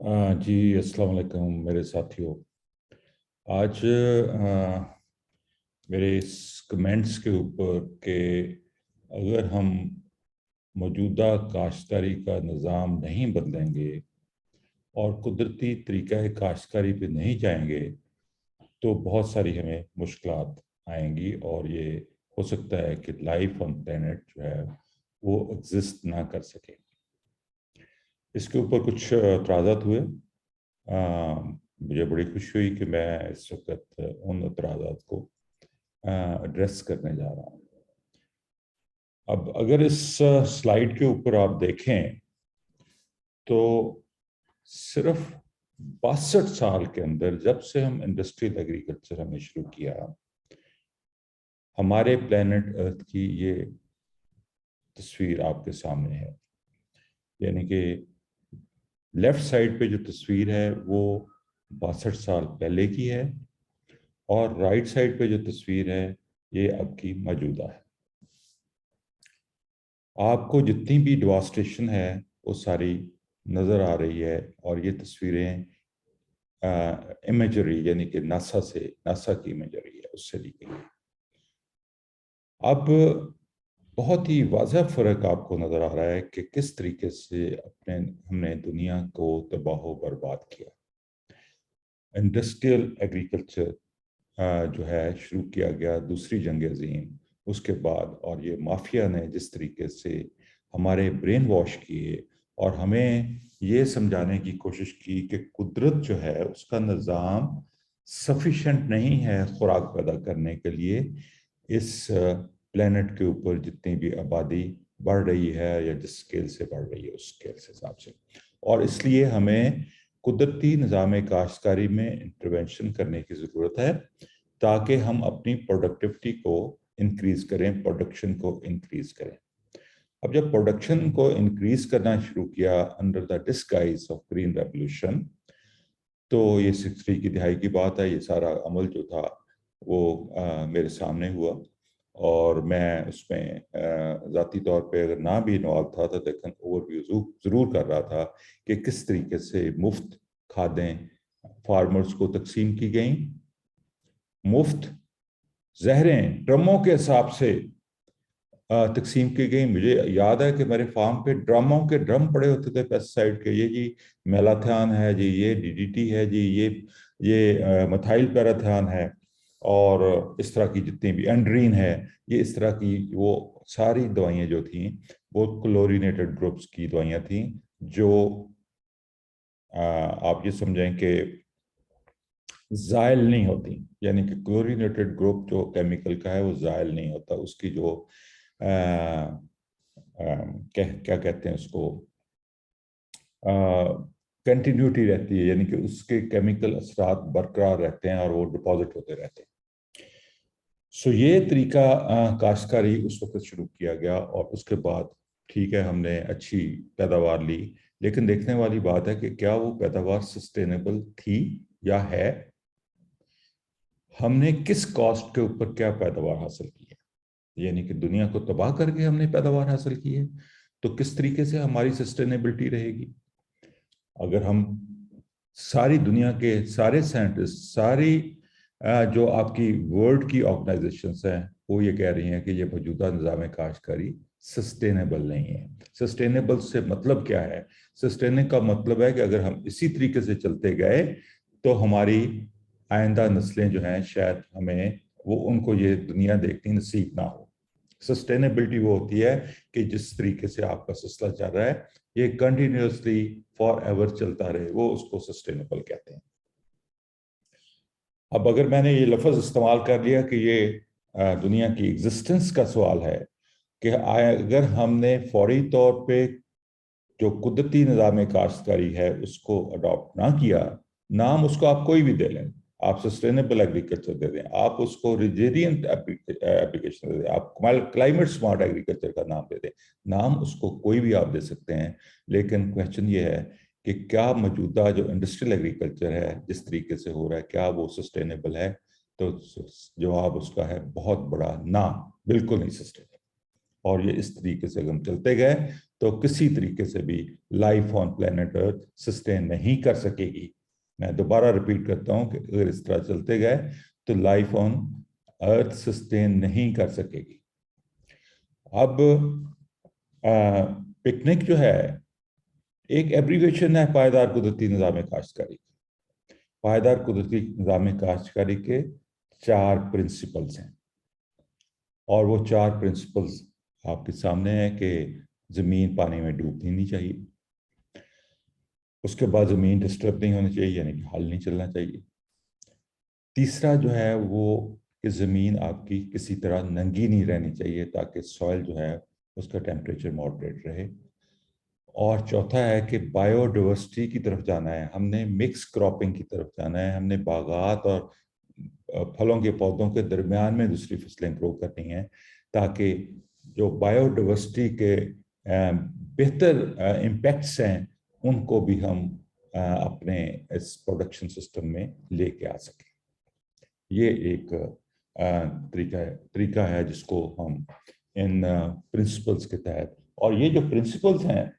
जी अस्सलाम वालेकुम मेरे साथियों। आज मेरे इस कमेंट्स के ऊपर कि अगर हम मौजूदा काश्तकारी का निज़ाम नहीं बदलेंगे और कुदरती तरीक़ा काश्तकारी पे नहीं जाएंगे तो बहुत सारी हमें मुश्किलात आएंगी और ये हो सकता है कि लाइफ ऑन प्लेनेट जो है वो एग्जिस्ट ना कर सके। इसके ऊपर कुछ तराज़ात हुए। मुझे बड़ी खुशी हुई कि मैं इस वक्त उन एतराज़ात को एड्रेस करने जा रहा हूँ। अब अगर इस स्लाइड के ऊपर आप देखें तो सिर्फ 62 साल के अंदर जब से हम इंडस्ट्रियल एग्रीकल्चर हमने शुरू किया, हमारे प्लेनेट अर्थ की ये तस्वीर आपके सामने है। यानी कि लेफ्ट साइड पे जो तस्वीर है वो 62 साल पहले की है और राइट साइड पे जो तस्वीर है ये अब की मौजूदा है। आपको जितनी भी डिवास्टेशन है वो सारी नज़र आ रही है और ये तस्वीरें इमेजरी यानी कि नासा की इमेजरी है, उससे ली गई है। अब बहुत ही वाज़ह फ़र्क आपको नज़र आ रहा है कि किस तरीके से हमने दुनिया को तबाह बर्बाद किया। इंडस्ट्रियल एग्रीकल्चर जो है शुरू किया गया दूसरी जंग अज़ीम उसके बाद, और ये माफिया ने जिस तरीके से हमारे ब्रेन वॉश किए और हमें ये समझाने की कोशिश की कि कुदरत जो है उसका निज़ाम सफिशेंट नहीं है खुराक पैदा करने के लिए। इस प्लेनेट के ऊपर जितनी भी आबादी बढ़ रही है या जिस स्केल से बढ़ रही है उस स्केल से हिसाब से, और इसलिए हमें कुदरती निज़ाम काश्तकारी में इंटरवेंशन करने की ज़रूरत है ताकि हम अपनी प्रोडक्टिविटी को इंक्रीज़ करें, प्रोडक्शन को इंक्रीज़ करें। अब जब प्रोडक्शन को इंक्रीज़ करना शुरू किया under the disguise of green revolution, तो ये 60 की दिहाई की बात है। ये सारा अमल जो था वो मेरे सामने हुआ और मैं उसमें ज़ाती तौर पे अगर ना भी इन्वॉल्व था तो लेकिन ओवरव्यू ज़रूर कर रहा था कि किस तरीके से मुफ्त खादें फार्मर्स को तकसीम की गई, मुफ्त जहरें ड्रमों के हिसाब से तकसीम की गई। मुझे याद है कि मेरे फार्म पे ड्रमों के ड्रम पड़े होते थे पेस्टिसाइड के, ये जी मेलाथियान है जी, ये डीडीटी है जी, ये मिथाइल पैराथियान है और इस तरह की जितनी भी एंड्रीन है, ये इस तरह की वो सारी दवाइयाँ जो थी वो क्लोरीनेटेड ग्रुप्स की दवाइयाँ थी जो आप ये समझें कि जायल नहीं होती। यानी कि क्लोरीनेटेड ग्रुप जो केमिकल का है वो जायल नहीं होता, उसकी जो क्या कहते हैं उसको, कंटिन्यूटी रहती है, यानी कि उसके केमिकल असरात बरकरार रहते हैं और वो डिपॉजिट होते रहते हैं। सो ये तरीका काश्तकारी उस वक्त शुरू किया गया और उसके बाद ठीक है हमने अच्छी पैदावार ली, लेकिन देखने वाली बात है कि क्या वो पैदावार सस्टेनेबल थी या है, हमने किस कॉस्ट के ऊपर क्या पैदावार हासिल की है। यानी कि दुनिया को तबाह करके हमने पैदावार हासिल की है, तो किस तरीके से हमारी सस्टेनेबिलिटी रहेगी। अगर हम सारी दुनिया के सारे साइंटिस्ट, सारी जो आपकी वर्ल्ड की ऑर्गेनाइजेशंस हैं वो ये कह रही हैं कि ये मौजूदा निज़ाम काश्तकारी सस्टेनेबल नहीं है। सस्टेनेबल से मतलब क्या है? सस्टेनेबल का मतलब है कि अगर हम इसी तरीके से चलते गए तो हमारी आइंदा नस्लें जो हैं शायद हमें वो उनको ये दुनिया देखनी नसीब ना हो। सस्टेनेबिलिटी वो होती है कि जिस तरीके से आपका सिलसिला चल रहा है ये कंटिन्यूसली फॉर एवर चलता रहे, वो उसको सस्टेनेबल कहते हैं। अब अगर मैंने ये लफ्ज़ इस्तेमाल कर लिया कि ये दुनिया की एग्जिस्टेंस का सवाल है कि अगर हमने फौरी तौर पे जो कुदरती निज़ाम काश्तकारी है उसको अडॉप्ट ना किया, नाम उसको आप कोई भी दे लें, आप सस्टेनेबल एग्रीकल्चर दे दें, आप उसको रिजेरियंट एप्लीकेशन दे दें, आप क्लाइमेट स्मार्ट एग्रीकल्चर का नाम दे दें, नाम उसको कोई भी आप दे सकते हैं। लेकिन क्वेश्चन ये है कि क्या मौजूदा जो इंडस्ट्रियल एग्रीकल्चर है जिस तरीके से हो रहा है क्या वो सस्टेनेबल है? तो जवाब उसका है बहुत बड़ा ना, बिल्कुल नहीं सस्टेनेबल। और ये इस तरीके से अगर हम चलते गए تو किसी तरीके से भी life on planet earth sustain नहीं कर सकेगी। मैं दोबारा रिपीट करता हूँ कि अगर इस तरह चलते गए तो लाइफ ऑन अर्थ सस्टेन नहीं कर सकेगी। अब पिकनिक जो है एक एब्रीवेशन है पायदार कुदरती निज़ाम काश्तकारी। पायदार कुदरती निज़ाम काश्तकारी के 4 प्रिंसिपल्स हैं, और वो 4 प्रिंसिपल्स आपके सामने है कि ज़मीन पानी में डूबनी नहीं चाहिए, उसके बाद ज़मीन डिस्टर्ब नहीं होनी चाहिए, यानी कि हल नहीं चलना चाहिए। तीसरा जो है वो कि ज़मीन आपकी किसी तरह नंगी नहीं रहनी चाहिए ताकि सॉइल जो है उसका टेम्परेचर मॉडरेट रहे। और चौथा है कि बायोडाइवर्सिटी की तरफ जाना है, हमने मिक्स क्रॉपिंग की तरफ जाना है, हमने बागात और फलों के पौधों के दरमियान में दूसरी फसलें ग्रो करनी हैं ताकि जो बायोडाइवर्सिटी के बेहतर इम्पैक्ट्स हैं उनको भी हम अपने इस प्रोडक्शन सिस्टम में लेके आ सकें। ये एक तरीका है जिसको हम इन प्रिंसिपल्स के तहत, और ये जो प्रिंसिपल्स हैं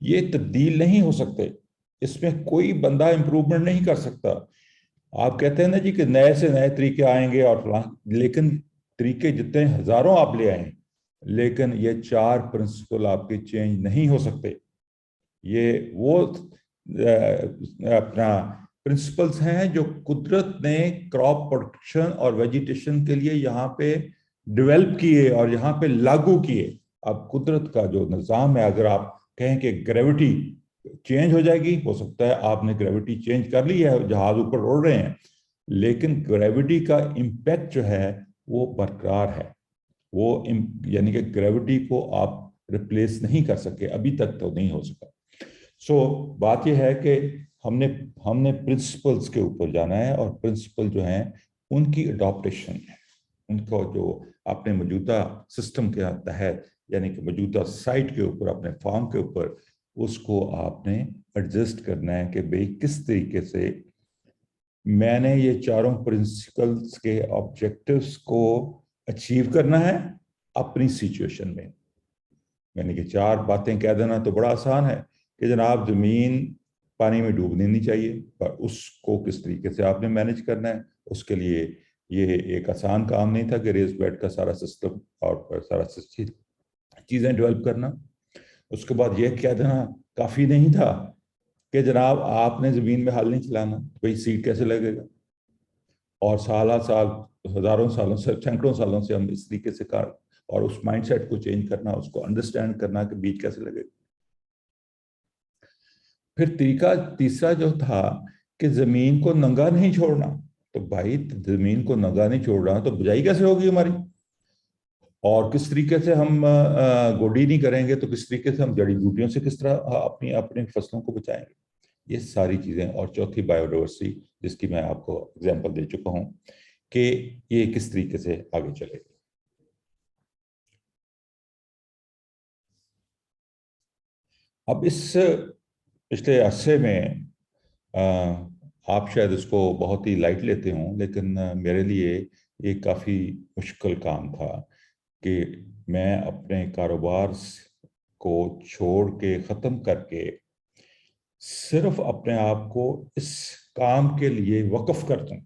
ये तब्दील नहीं हो सकते, इसमें कोई बंदा इम्प्रूवमेंट नहीं कर सकता। आप कहते हैं ना जी कि नए से नए तरीके आएंगे और लेकिन तरीके जितने हजारों आप ले आए लेकिन ये 4 प्रिंसिपल आपके चेंज नहीं हो सकते। ये वो अपना प्रिंसिपल्स हैं जो कुदरत ने क्रॉप प्रोडक्शन और वेजिटेशन के लिए यहाँ पे डेवलप किए और यहाँ पे लागू किए। अब कुदरत का जो निज़ाम है, अगर आप कहें कि ग्रेविटी चेंज हो जाएगी, हो सकता है आपने ग्रेविटी चेंज कर ली है, जहाज ऊपर उड़ रहे हैं, लेकिन ग्रेविटी का इम्पैक्ट जो है वो बरकरार है। वो यानी कि ग्रेविटी को आप रिप्लेस नहीं कर सके, अभी तक तो नहीं हो सका। बात यह है कि हमने हमने प्रिंसिपल्स के ऊपर जाना है, और प्रिंसिपल जो हैं उनकी अडॉप्टेशन है, उनको जो अपने मौजूदा सिस्टम के तहत यानी कि मौजूदा साइट के ऊपर, अपने फार्म के ऊपर, उसको आपने एडजस्ट करना है कि भाई किस तरीके से मैंने ये 4 प्रिंसिपल्स के ऑब्जेक्टिव्स को अचीव करना है अपनी सिचुएशन में। यानी कि 4 बातें कह देना तो बड़ा आसान है कि जनाब ज़मीन पानी में डूबनी नहीं चाहिए, पर उसको किस तरीके से आपने मैनेज करना है, उसके लिए ये एक आसान काम नहीं था कि रेस बेड का सारा सिस्टम और सारा चीज़ें डेवलप करना। उसके बाद ये कह देना काफ़ी नहीं था कि जनाब आपने ज़मीन में हल नहीं चलाना, भाई सीड कैसे लगेगा। और साल हज़ारों सालों से, सैकड़ों सालों से हम इस तरीके से और उस माइंडसेट को चेंज करना, उसको अंडरस्टैंड करना कि बीज कैसे लगेगा। फिर तीसरा जो था कि ज़मीन को नंगा नहीं छोड़ना। तो भाई ज़मीन को नंगा नहीं छोड़ रहा तो बुझाई कैसे होगी हमारी, और किस तरीके से हम गोडी नहीं करेंगे तो किस तरीके से हम जड़ी बूटियों से किस तरह अपनी अपनी फसलों को बचाएंगे। ये सारी चीज़ें, और चौथी बायोडाइवर्सिटी जिसकी मैं आपको एग्जांपल दे चुका हूँ कि ये किस तरीके से आगे चलेगी। अब इस पिछले अरसे में आप शायद इसको बहुत ही लाइट लेते हों, लेकिन मेरे लिए ये काफ़ी मुश्किल काम था कि मैं अपने कारोबार को छोड़ के ख़त्म करके सिर्फ अपने आप को इस काम के लिए वक्फ कर दूं।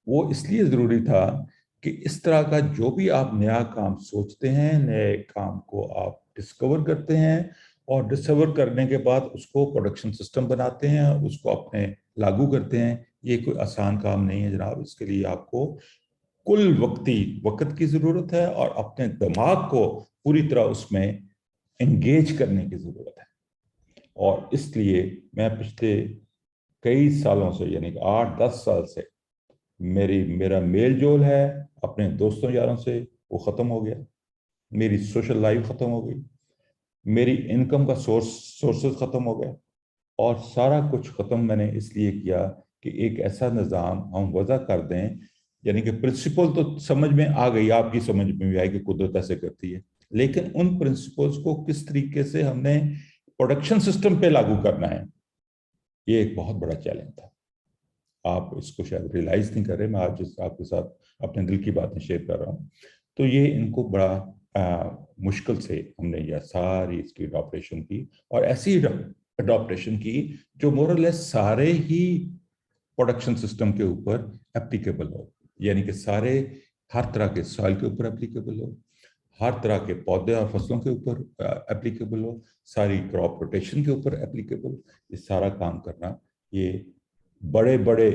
वो इसलिए ज़रूरी था कि इस तरह का जो भी आप नया काम सोचते हैं, नए काम को आप डिस्कवर करते हैं, और डिस्कवर करने के बाद उसको प्रोडक्शन सिस्टम बनाते हैं, उसको अपने लागू करते हैं, ये कोई आसान काम नहीं है जनाब। इसके लिए आपको कुल वक्त की ज़रूरत है और अपने दिमाग को पूरी तरह उसमें एंगेज करने की ज़रूरत है। और इसलिए मैं पिछले कई सालों से, यानी 8-10 साल से मेरा मेल जोल है अपने दोस्तों यारों से वो ख़त्म हो गया, मेरी सोशल लाइफ ख़त्म हो गई, मेरी इनकम का सोर्सेज ख़त्म हो गया, और सारा कुछ ख़त्म मैंने इसलिए किया कि एक ऐसा निज़ाम हम वज़ा कर दें। यानी कि प्रिंसिपल तो समझ में आ गई, आपकी समझ में भी आई कि कुदरत ऐसे करती है, लेकिन उन प्रिंसिपल्स को किस तरीके से हमने प्रोडक्शन सिस्टम पे लागू करना है, ये एक बहुत बड़ा चैलेंज था। आप इसको शायद रियलाइज नहीं कर रहे, मैं आज आपके साथ अपने दिल की बातें शेयर कर रहा हूँ। तो ये इनको बड़ा मुश्किल से हमने यह सारी इसकी अडॉप्टेशन की, और ऐसी अडॉप्टेशन की जो मोरलेस सारे ही प्रोडक्शन सिस्टम के ऊपर एप्लीकेबल हो, यानी कि सारे हर तरह के सॉइल के ऊपर एप्लीकेबल हो, हर तरह के पौधे और फसलों के ऊपर एप्लीकेबल हो, सारी क्रॉप रोटेशन के ऊपर एप्लीकेबल। ये सारा काम करना ये बड़े बड़े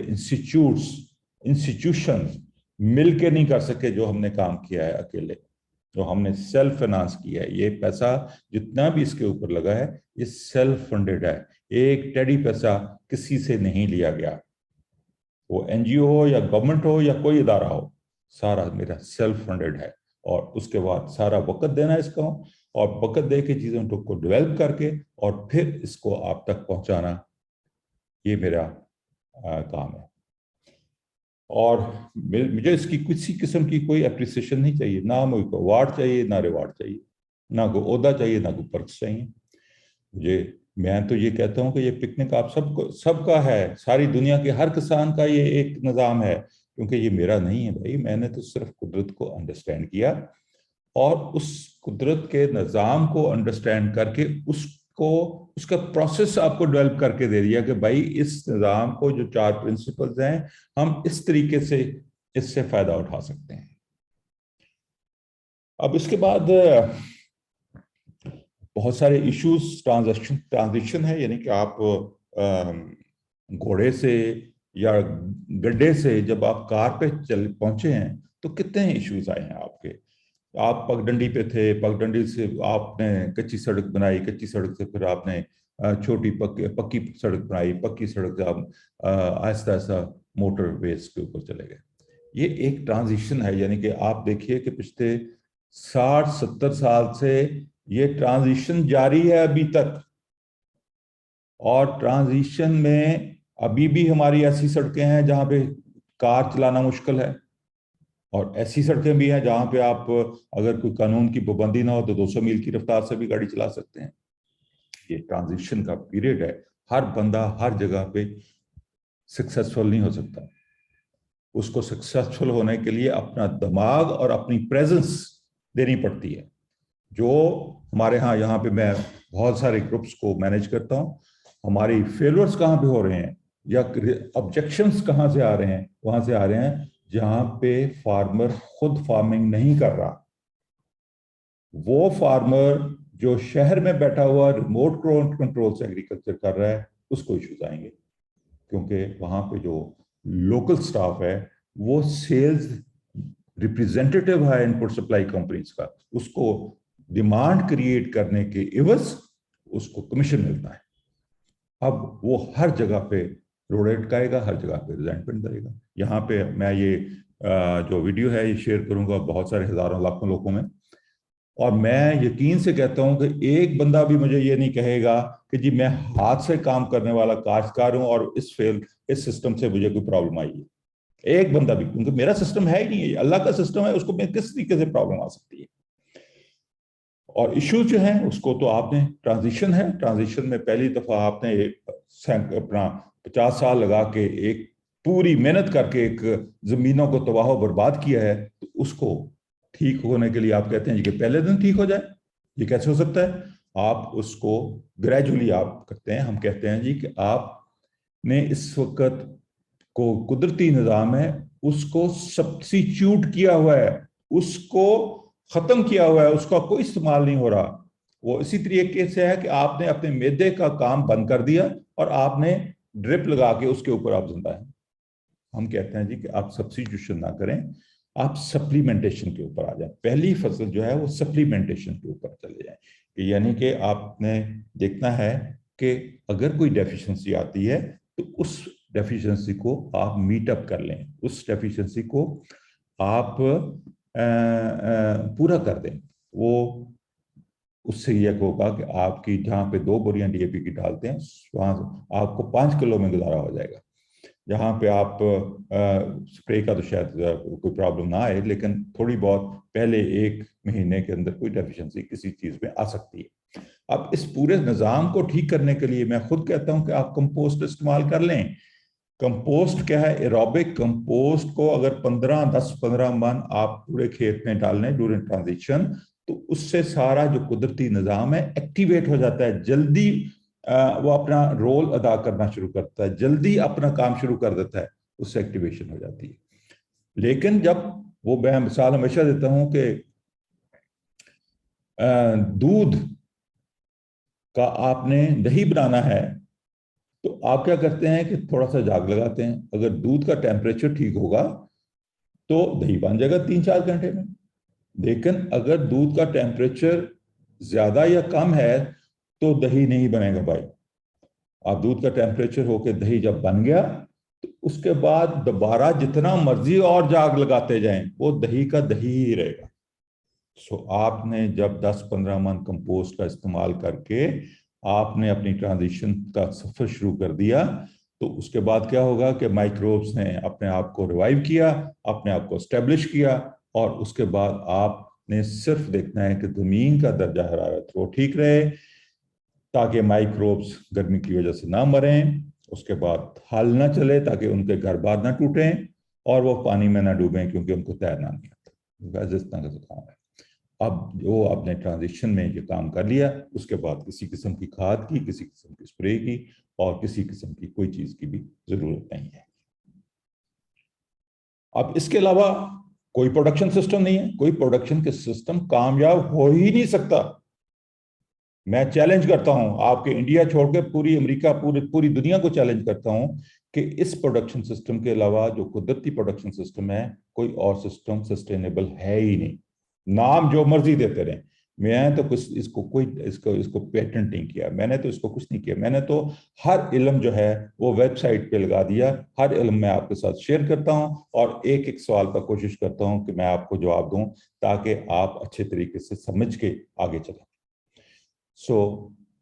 इंस्टीट्यूशंस मिल के नहीं कर सके जो हमने काम किया है अकेले, जो हमने सेल्फ फाइनेंस किया है। ये पैसा जितना भी इसके ऊपर लगा है ये सेल्फ फंडेड है, एक टेडी पैसा किसी से नहीं लिया गया, वो एनजीओ हो या गवर्नमेंट हो या कोई इदारा हो, सारा मेरा सेल्फ फंडेड है। और उसके बाद सारा वक्त देना इसका, और वक्त दे के चीज़ों को डेवलप करके और फिर इसको आप तक पहुंचाना, ये मेरा काम है। और मुझे इसकी किसी किस्म की कोई अप्रिसिएशन नहीं चाहिए, ना मुझे को अवार्ड चाहिए, ना रिवार्ड चाहिए, ना कोई ओहदा चाहिए, ना कोई पर्क्स चाहिए। मैं तो ये कहता हूँ कि ये पिकनिक आप सबका है, सारी दुनिया के हर किसान का ये एक निज़ाम है, क्योंकि ये मेरा नहीं है भाई। मैंने तो सिर्फ कुदरत को अंडरस्टैंड किया और उस कुदरत के निज़ाम को अंडरस्टैंड करके उसका प्रोसेस आपको डेवलप करके दे दिया कि भाई इस निज़ाम को जो 4 प्रिंसिपल्स हैं हम इस तरीके से इससे फायदा उठा सकते हैं। अब इसके बाद बहुत सारे इश्यूज ट्रांजिशन है, यानी कि आप घोड़े से या गड्ढे से जब आप कार पे पहुंचे हैं तो कितने इश्यूज आए हैं आपके। आप पगडंडी पे थे, पगडंडी से आपने कच्ची सड़क बनाई, कच्ची सड़क से फिर आपने छोटी पक्की सड़क बनाई, पक्की सड़क से आप आहिस्ता आहिस्ता मोटर वेज के ऊपर चले गए। ये एक ट्रांजिशन है, यानी कि आप देखिए कि पिछले 60-70 साल से ये ट्रांजिशन जारी है अभी तक, और ट्रांजिशन में अभी भी हमारी ऐसी सड़कें हैं जहां पे कार चलाना मुश्किल है, और ऐसी सड़कें भी हैं जहां पे आप अगर कोई कानून की पाबंदी ना हो तो 200 मील की रफ्तार से भी गाड़ी चला सकते हैं। ये ट्रांजिशन का पीरियड है, हर बंदा हर जगह पे सक्सेसफुल नहीं हो सकता। उसको सक्सेसफुल होने के लिए अपना दिमाग और अपनी प्रेजेंस देनी पड़ती है। जो हमारे यहाँ पे मैं बहुत सारे ग्रुप्स को मैनेज करता हूँ, हमारी फेलियर्स कहाँ पे हो रहे हैं या ऑब्जेक्शंस कहाँ से आ रहे हैं, वहां से आ रहे हैं जहां पे फार्मर खुद फार्मिंग नहीं कर रहा। वो फार्मर जो शहर में बैठा हुआ रिमोट कंट्रोल से एग्रीकल्चर कर रहा है, उसको इश्यूज आएंगे, क्योंकि वहां पे जो लोकल स्टाफ है वो सेल्स रिप्रेजेंटेटिव है इनपुट सप्लाई कंपनीज का, उसको डिमांड क्रिएट करने के इवज उसको कमीशन मिलता है। अब वो हर जगह पे रोड अटकाएगा, हर जगह पे रिजेंटमेंट करेगा। यहाँ पे मैं ये जो वीडियो है ये शेयर करूंगा बहुत सारे हजारों लाखों लोगों में, और मैं यकीन से कहता हूं कि एक बंदा भी मुझे ये नहीं कहेगा कि जी मैं हाथ से काम करने वाला काश्तकार हूं और इस सिस्टम से मुझे कोई प्रॉब्लम आई है। एक बंदा भी, क्योंकि मेरा सिस्टम है ही नहीं है, अल्लाह का सिस्टम है, उसको मैं किस तरीके से प्रॉब्लम आ सकती है। और इश्यूज जो हैं उसको तो आपने ट्रांजिशन है, ट्रांजिशन में पहली दफा आपने अपना 50 साल लगा के एक पूरी मेहनत करके एक जमीनों को तबाह बर्बाद किया है, तो उसको ठीक होने के लिए आप कहते हैं जी कि पहले दिन ठीक हो जाए। ये कैसे हो सकता है? आप उसको ग्रेजुअली आप करते हैं। हम कहते हैं जी कि आपने इस वक्त को कुदरती निज़ाम है उसको सब्स्टिट्यूट किया हुआ है, उसको खत्म किया हुआ है, उसका कोई इस्तेमाल नहीं हो रहा। वो इसी तरीके से है कि आपने अपने मैदे का काम बंद कर दिया और आपने ड्रिप लगा के उसके ऊपर आप जिंदा है। हम कहते हैं जी कि आप सब्स्टिट्यूशन ना करें, आप सप्लीमेंटेशन के ऊपर आ जाए। पहली फसल जो है वो सप्लीमेंटेशन के ऊपर चले जाए, यानी कि आपने देखना है कि अगर कोई डेफिशिएंसी आती है तो उस डेफिशिएंसी को आप मीट अप कर लें, उस डेफिशिएंसी को आप पूरा कर दें। वो उससे यह होगा कि आपकी जहाँ पे 2 बोरियां डीएपी की डालते हैं वहाँ आपको 5 किलो में गुजारा हो जाएगा। जहाँ पे आप स्प्रे का तो शायद कोई प्रॉब्लम ना आए, लेकिन थोड़ी बहुत पहले 1 महीने के अंदर कोई डेफिशिएंसी किसी चीज़ में आ सकती है। अब इस पूरे निज़ाम को ठीक करने के लिए मैं खुद कहता हूँ कि आप कंपोस्ट इस्तेमाल कर लें। कंपोस्ट क्या है? एरोबिक कंपोस्ट को अगर 10-15 मन आप पूरे खेत में डाल लें ड्यूरिंग ट्रांजिशन, تو اس سے سارا جو قدرتی نظام ہے ایکٹیویٹ ہو جاتا ہے، جلدی وہ اپنا رول ادا کرنا شروع کرتا ہے، جلدی اپنا کام شروع کر دیتا ہے، اس سے ایکٹیویشن ہو جاتی ہے۔ لیکن جب وہ میں مثال ہمیشہ دیتا ہوں کہ دودھ کا آپ نے دہی بنانا ہے تو آپ کیا کرتے ہیں کہ تھوڑا سا جاگ لگاتے ہیں، اگر دودھ کا ٹیمپریچر ٹھیک ہوگا تو دہی بن جائے گا 3-4 گھنٹے میں۔ لیکن اگر دودھ کا ٹیمپریچر زیادہ یا کم ہے تو دہی نہیں بنے گا بھائی۔ آپ دودھ کا ٹیمپریچر ہو کے دہی جب بن گیا تو اس کے بعد دوبارہ جتنا مرضی اور جاگ لگاتے جائیں وہ دہی کا دہی ہی رہے گا۔ سو آپ نے جب 10-15 من کمپوسٹ کا استعمال کر کے آپ نے اپنی ٹرانزیشن کا سفر شروع کر دیا تو اس کے بعد کیا ہوگا کہ مائکروبس نے اپنے آپ کو ریوائیو کیا، اپنے آپ کو اسٹیبلش کیا، اور اس کے بعد آپ نے صرف دیکھنا ہے کہ زمین کا درجہ حرارت وہ ٹھیک رہے تاکہ مائکروبس گرمی کی وجہ سے نہ مریں، اس کے بعد حال نہ چلے تاکہ ان کے گھر بار نہ ٹوٹیں، اور وہ پانی میں نہ ڈوبیں کیونکہ ان کو تیرنا نہیں آتا۔ اس طرح کا کام ہے۔ اب جو آپ نے ٹرانزیشن میں یہ کام کر لیا، اس کے بعد کسی قسم کی کھاد کی، کسی قسم کی اسپرے کی، اور کسی قسم کی کوئی چیز کی بھی ضرورت نہیں ہے۔ اب اس کے علاوہ کوئی پروڈکشن سسٹم نہیں ہے، کوئی پروڈکشن کے سسٹم کامیاب ہو ہی نہیں سکتا۔ میں چیلنج کرتا ہوں آپ کے انڈیا چھوڑ کے پوری امریکہ، پوری دنیا کو چیلنج کرتا ہوں کہ اس پروڈکشن سسٹم کے علاوہ جو قدرتی پروڈکشن سسٹم ہے کوئی اور سسٹم سسٹینیبل ہے ہی نہیں۔ نام جو مرضی دیتے رہیں، میں تو اس کو پیٹنٹ نہیں کیا، میں نے تو اس کو کچھ نہیں کیا، میں نے تو ہر علم جو ہے وہ ویب سائٹ پہ لگا دیا، ہر علم میں آپ کے ساتھ شیئر کرتا ہوں، اور ایک ایک سوال پر کوشش کرتا ہوں کہ میں آپ کو جواب دوں تاکہ آپ اچھے طریقے سے سمجھ کے آگے چلیں۔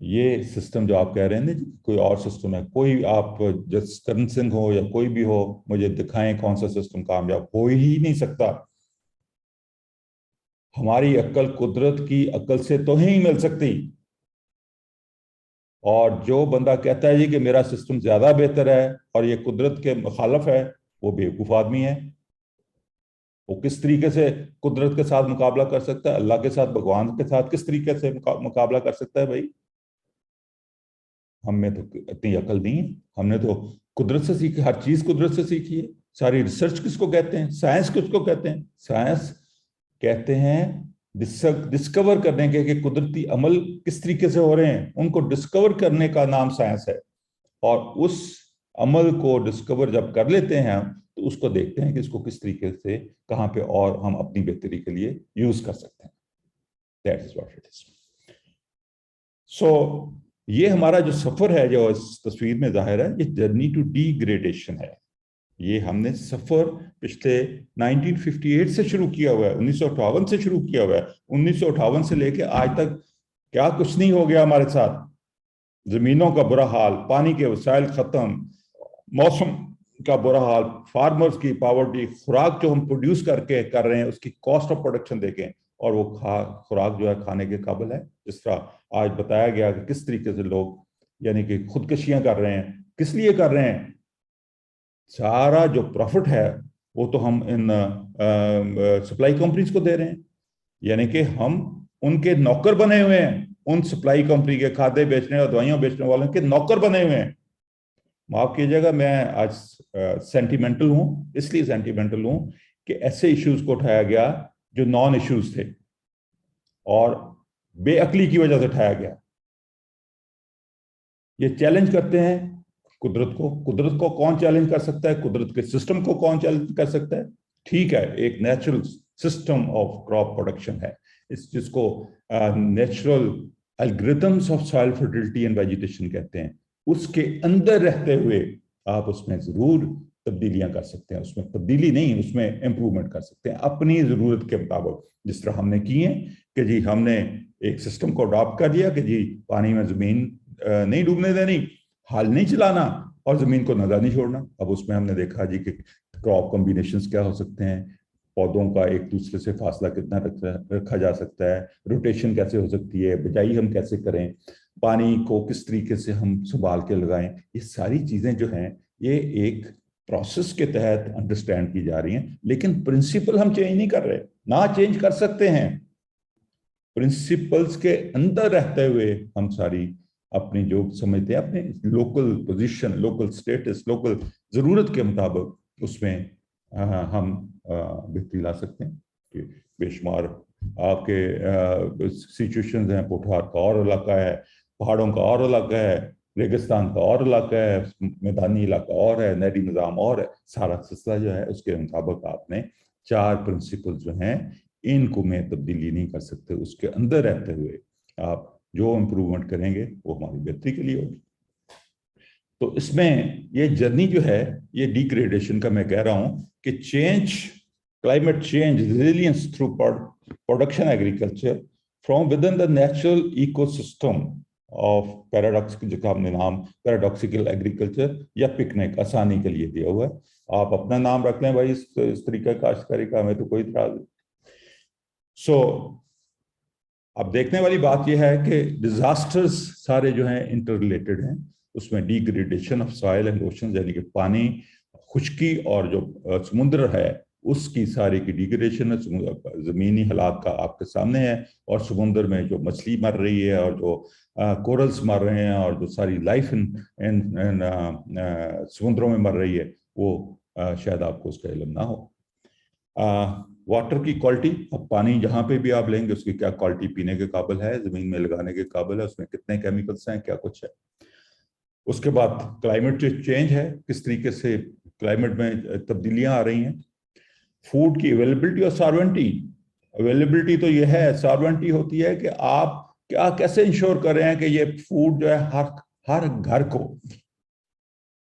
یہ سسٹم جو آپ کہہ رہے ہیں کوئی اور سسٹم ہے، کوئی آپ جسکرن سنگھ ہو یا کوئی بھی ہو، مجھے دکھائیں کون سا سسٹم کامیاب ہو ہی نہیں سکتا۔ ہماری عقل قدرت کی عقل سے تو ہی مل سکتی، اور جو بندہ کہتا ہے جی کہ میرا سسٹم زیادہ بہتر ہے اور یہ قدرت کے مخالف ہے، وہ بیوقوف آدمی ہے۔ وہ کس طریقے سے قدرت کے ساتھ مقابلہ کر سکتا ہے؟ اللہ کے ساتھ، بھگوان کے ساتھ کس طریقے سے مقابلہ کر سکتا ہے بھائی؟ ہم میں تو اتنی عقل نہیں ہے، ہم نے تو قدرت سے سیکھی، ہر چیز قدرت سے سیکھی ہے۔ ساری ریسرچ کس کو کہتے ہیں؟ سائنس کس کو کہتے ہیں؟ سائنس کہتے ہیں ڈسکور کرنے کے کہ قدرتی عمل کس طریقے سے ہو رہے ہیں، ان کو ڈسکور کرنے کا نام سائنس ہے، اور اس عمل کو ڈسکور جب کر لیتے ہیں تو اس کو دیکھتے ہیں کہ اس کو کس طریقے سے کہاں پہ اور ہم اپنی بہتری کے لیے یوز کر سکتے ہیں۔ That is what it is. So یہ ہمارا جو سفر ہے جو اس تصویر میں ظاہر ہے، یہ جرنی ٹو ڈی گریڈیشن ہے۔ یہ ہم نے سفر پچھلے 1958 سے شروع کیا ہوا ہے، 1958 سے شروع کیا ہوا ہے۔ 1958 سے لے کے آج تک کیا کچھ نہیں ہو گیا ہمارے ساتھ۔ زمینوں کا برا حال، پانی کے وسائل ختم، موسم کا برا حال، فارمرز کی پاورٹی، خوراک جو ہم پروڈیوس کر رہے ہیں اس کی کاسٹ آف پروڈکشن دیکھیں، اور وہ خوراک جو ہے کھانے کے قابل ہے؟ جس طرح آج بتایا گیا کہ کس طریقے سے لوگ یعنی کہ خودکشیاں کر رہے ہیں، کس لیے کر رہے ہیں؟ سارا جو پروفٹ ہے وہ تو ہم ان سپلائی کمپنیز کو دے رہے ہیں، یعنی کہ ہم ان کے نوکر بنے ہوئے ہیں، ان سپلائی کمپنی کے کھادے بیچنے اور دوائیاں بیچنے والوں کے نوکر بنے ہوئے ہیں۔ معاف کیجیے گا، میں آج سینٹیمنٹل ہوں، اس لیے سینٹیمنٹل ہوں کہ ایسے ایشوز کو اٹھایا گیا جو نان ایشوز تھے اور بے عقلی کی وجہ سے اٹھایا گیا۔ یہ چیلنج کرتے ہیں قدرت کو۔ قدرت کو کون چیلنج کر سکتا ہے؟ قدرت کے سسٹم کو کون چیلنج کر سکتا ہے؟ ٹھیک ہے، ایک natural system of crop production ہے، جس کو natural algorithms of soil fertility and vegetation کہتے ہیں۔ اس کے اندر رہتے ہوئے آپ اس میں ضرور تبدیلیاں کر سکتے ہیں، اس میں تبدیلی نہیں، اس میں امپرومنٹ کر سکتے ہیں اپنی ضرورت کے مطابق، جس طرح ہم نے کی ہیں کہ جی ہم نے ایک سسٹم کو اڈاپٹ کر لیا کہ جی پانی میں زمین نہیں ڈوبنے دینی، حال نہیں چلانا، اور زمین کو نظر نہیں چھوڑنا۔ اب اس میں ہم نے دیکھا جی کہ کراپ کمبینیشنز کیا ہو سکتے ہیں، پودوں کا ایک دوسرے سے فاصلہ کتنا رکھا جا سکتا ہے، روٹیشن کیسے ہو سکتی ہے، بجائی ہم کیسے کریں، پانی کو کس طریقے سے ہم سنبھال کے لگائیں۔ یہ ساری چیزیں جو ہیں یہ ایک پروسیس کے تحت انڈرسٹینڈ کی جا رہی ہیں، لیکن پرنسپل ہم چینج نہیں کر رہے، نہ چینج کر سکتے ہیں۔ प्रिंसिपल्स के अंदर रहते हुए हम सारी अपनी जो समझते हैं अपने local position, local status, local ज़रूरत के मुताबिक उसमें हम बेहतरी ला सकते हैं। कि बेशुमार आपके सिचुएशंस हैं, पोठार का और इलाका है, पहाड़ों का और इलाका है, रेगिस्तान का और इलाका है, मैदानी इलाका और है, नहरी निज़ाम और है। सारा सिलसिला जो है उसके मुताबिक आपने 4 प्रिंसिपल जो हैं इनको में तब्दीली नहीं कर सकते। उसके अंदर रहते हुए आप जो इम्प्रूवमेंट करेंगे वो हमारी बेहतरी के लिए होगी। तो इसमें ये जर्नी जो है ये डिग्रेडेशन का, मैं कह रहा हूं कि change, climate change, resilience through production agriculture from with in the natural ecosystem of paradox, जिसका हमने नाम पैराडॉक्सिकल एग्रीकल्चर या पिकनिक आसानी के लिए दिया हुआ है। आप अपना नाम रख लें भाई इस तरीका काश्तकारी का, हमें तो कोई इतराज नहीं। सो अब देखने वाली बात यह है कि डिजास्टर्स सारे जो हैं इंटर रिलेटेड हैं। उसमें degradation of soil and ocean, यानी कि पानी, खुश्की और जो समुद्र है उसकी सारी की डिग्रेडेशन है। ज़मीनी हालात का आपके सामने है, और समुद्र में जो मछली मर रही है और जो कोरल्स मर रहे हैं और जो सारी लाइफ इन समुद्रों में मर रही है वो शायद आपको उसका इल्म ना हो। वाटर की क्वालिटी, अब पानी जहाँ पे भी आप लेंगे उसकी क्या क्वालिटी पीने के काबिल है, ज़मीन में लगाने के काबिल है, उसमें कितने केमिकल्स हैं, क्या कुछ है। उसके बाद क्लाइमेट जो चेंज है, किस तरीके से क्लाइमेट में तब्दीलियां आ रही हैं। फूड की अवेलेबिलिटी और सॉर्वेंटी। अवेलेबिलिटी तो ये है, सॉर्वेंटी होती है कि आप क्या कैसे इंश्योर कर रहे हैं कि ये फूड जो है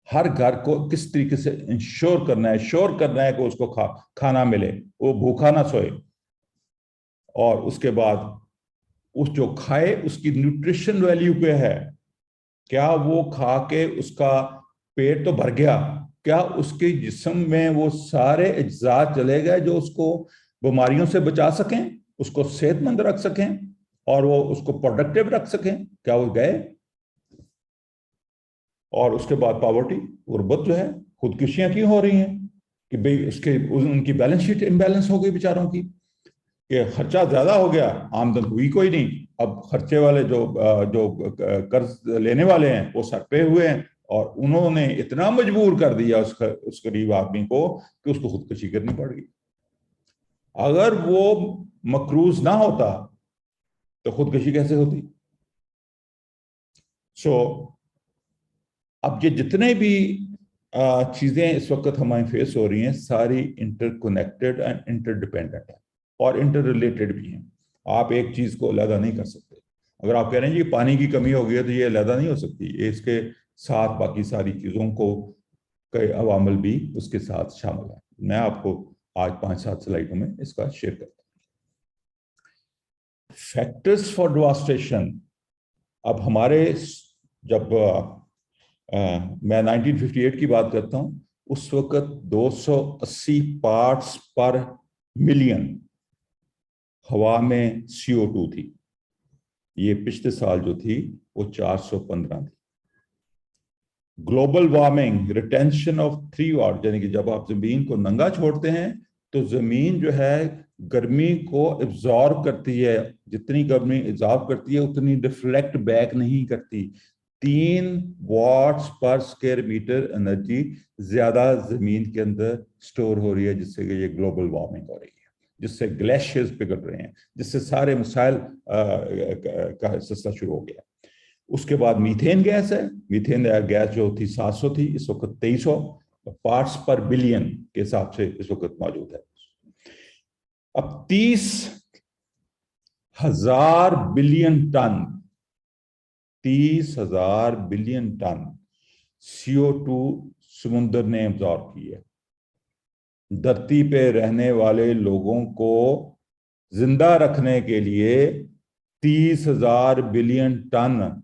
हर घर को किस तरीके से इंश्योर करना है, श्योर करना है कि उसको खाना मिले, वो भूखा ना सोए। और उसके बाद उस जो खाए उसकी न्यूट्रिशन वैल्यू क्या है, क्या वो खा के उसका पेट तो भर गया, क्या उसके जिस्म में वो सारे अज्जा चले गए जो उसको बीमारियों से बचा सकें, उसको सेहतमंद रख सकें और वो उसको प्रोडक्टिव रख सकें, क्या वो गए। और उसके बाद पॉवर्टी, गुर्बत जो है, खुदकुशियां क्यों हो रही हैं कि भाई उसके उनकी बैलेंस शीट इम्बैलेंस हो गई बेचारों की, कि खर्चा ज्यादा हो गया, आमदन हुई कोई नहीं। अब खर्चे वाले जो कर्ज लेने वाले हैं वो सर पे हुए हैं, और उन्होंने इतना मजबूर कर दिया उस गरीब आदमी को कि उसको खुदकुशी करनी पड़ गई। अगर वो मकरूज ना होता तो खुदकुशी कैसे होती। सो अब ये जितने भी चीजें इस वक्त हमारी फेस हो रही हैं सारी इंटरकनेक्टेड एंड इंटरडिपेंडेंट है और इंटर रिलेटेड भी हैं। आप एक चीज को अलग नहीं कर सकते। अगर आप कह रहे हैं जी पानी की कमी हो गई है तो ये अलग नहीं हो सकती, ये इसके साथ बाकी सारी चीजों को कई अवामल भी उसके साथ शामिल है। मैं आपको आज 5-7 स्लाइडों में इसका शेयर करता हूँ। Factors for devastation. अब हमारे जब मैं 1958 की बात करता हूं, उस वक्त 280 पार्ट्स पर मिलियन हवा में CO2 थी। ये पिछले साल जो थी वो 415 थी। ग्लोबल वार्मिंग, रिटेंशन ऑफ 3 वाट, यानी कि जब आप जमीन को नंगा छोड़ते हैं तो जमीन जो है गर्मी को एब्जॉर्ब करती है, जितनी गर्मी एब्जॉर्ब करती है उतनी रिफ्लेक्ट बैक नहीं करती। 3 वॉट्स पर स्क्वायर मीटर एनर्जी ज्यादा जमीन के अंदर स्टोर हो रही है, जिससे कि ये ग्लोबल वार्मिंग हो रही है, जिससे ग्लेशियर्स पिघल रहे हैं, जिससे सारे मसाइल का सिलसिला शुरू हो गया। उसके बाद मीथेन गैस है। मीथेन गैस जो थी 700 थी, इस वक्त 2300 पार्ट्स पर बिलियन के हिसाब से इस वक्त मौजूद है। अब 30,000 billion ton 30,000 billion ton CO2 समुद्र ने एब्जॉर्ब की है। धरती पे रहने वाले लोगों को जिंदा रखने के लिए 30,000 बिलियन टन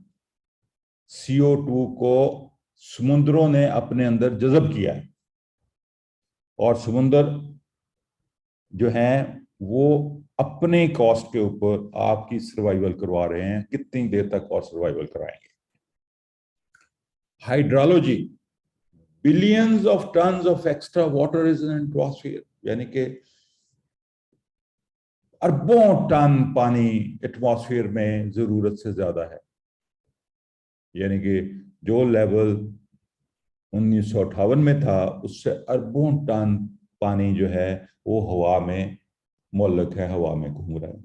CO2 को समुद्रों ने अपने अंदर जज़ब किया है। और समुद्र जो है वो अपने कॉस्ट के ऊपर आपकी सर्वाइवल करवा रहे हैं, कितनी देर तक और सर्वाइवल कराएंगे। Hydrology, billions of tons of extra water is in atmosphere, यानी कि अरबों टन पानी एटमॉस्फेयर में जरूरत से ज्यादा है। यानी कि जो लेवल 1958 में था उससे अरबों टन पानी जो है वो हवा में मुअल्लक है, हवा में घूम रहा है।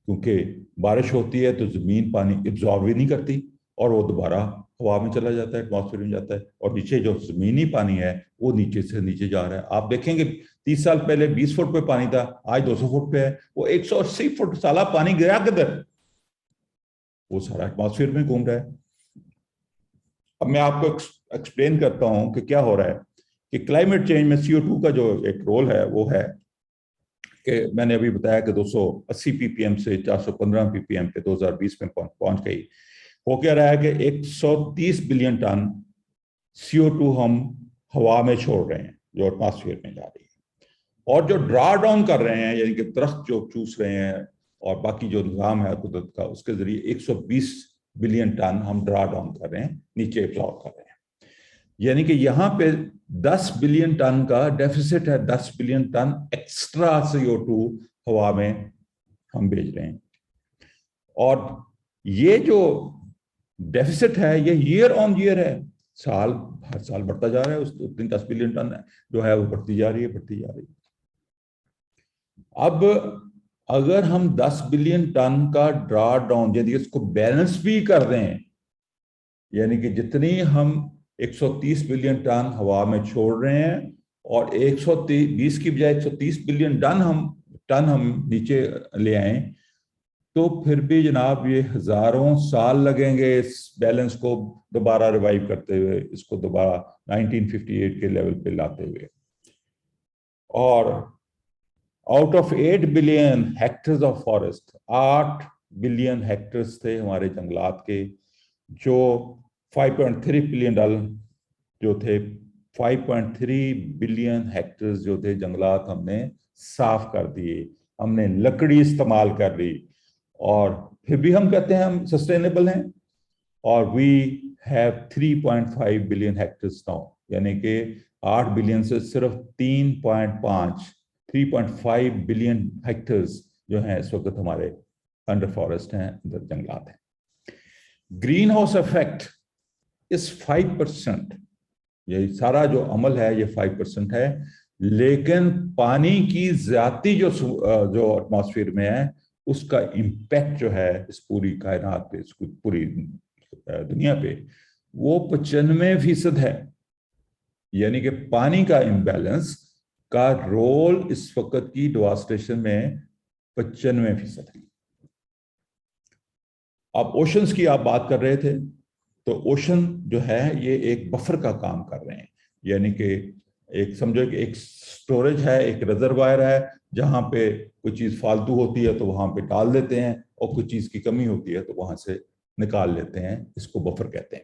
क्योंकि बारिश होती है तो जमीन पानी एब्जॉर्ब ही नहीं करती और वो दोबारा हवा में चला जाता है, एटमॉस्फेयर में जाता है, और नीचे जो जमीनी पानी है वो नीचे से नीचे जा रहा है। आप देखेंगे 30 साल पहले 20 फुट पे पानी था, आज 200 फुट पे है। वो 180 फुट साला पानी गया किधर? वो सारा एटमॉस्फेयर में घूम रहा है। अब मैं आपको एक्सप्लेन करता हूं कि क्या हो रहा है कि क्लाइमेट चेंज में CO2 का जो एक रोल है वो है कि मैंने अभी बताया कि 280 ppm से 415 ppm पे 2020 में पहुंच गई। हो क्या रहा है कि 130 बिलियन टन CO2 हम हवा में छोड़ रहे हैं जो एटमॉस्फेयर में जा रही है, और जो ड्रा डाउन कर रहे हैं यानी कि दरख्त जो चूस रहे हैं और बाकी जो निज़ाम है कुदरत का उसके जरिए 120 बिलियन टन हम ड्रा डाउन कर रहे हैं, नीचे एब्जॉर्ब कर रहे हैं। यानी कि यहाँ पे 10 बिलियन टन का डेफिसिट है, 10 बिलियन टन एक्स्ट्रा CO2 हवा में हम भेज रहे हैं। और ये जो डेफिसिट है ये ईयर ऑन ईयर है, साल हर साल बढ़ता जा रहा है। उतनी 10 बिलियन टन जो है वो बढ़ती जा रही है, बढ़ती जा रही है। अब अगर हम 10 बिलियन टन का ड्रा डाउन यदि इसको बैलेंस भी कर दें, यानी कि जितनी हम 130 बिलियन टन हवा में छोड़ रहे हैं और 120 की बजाय 130 बिलियन टन हम नीचे ले आए, तो फिर भी जनाब ये हजारों साल लगेंगे इस बैलेंस को दोबारा रिवाइव करते हुए, इसको दोबारा 1958 के लेवल पे लाते हुए। और out of 8 billion hectares of forest, 8 billion hectares थे हमारे जंगलात के, जो 5.3 बिलियन डॉलर जो थे, 5.3 बिलियन हेक्टर्स जो थे जंगलात हमने साफ कर दिए, हमने लकड़ी इस्तेमाल कर ली, और फिर भी हम कहते हैं हम सस्टेनेबल हैं। और we have 3.5 billion hectares now, यानी कि 8 बिलियन से सिर्फ 3.5 बिलियन हेक्टर्स जो हैं इस वक्त हमारे अंडर फॉरेस्ट हैं, अंदर जंगलात हैं। ग्रीन हाउस इफेक्ट इस 5%, ये सारा जो अमल है ये 5% है, लेकिन पानी की ज्यादा जो एटमॉस्फेयर में है उसका इम्पैक्ट जो है इस पूरी कायनात पे, इस पूरी दुनिया पे, वो 95% है। यानी कि पानी का इम्बैलेंस का रोल इस वक्त की डिवास्टेशन में 95% है। अब ओशंस की आप बात कर रहे थे, तो ओशन जो है ये एक बफर का काम कर रहे हैं। यानी कि एक समझो कि एक स्टोरेज है, एक रिजर्वायर है, जहां पे कोई चीज फालतू होती है तो वहां पे डाल देते हैं, और कुछ चीज की कमी होती है तो वहां से निकाल लेते हैं, इसको बफर कहते हैं।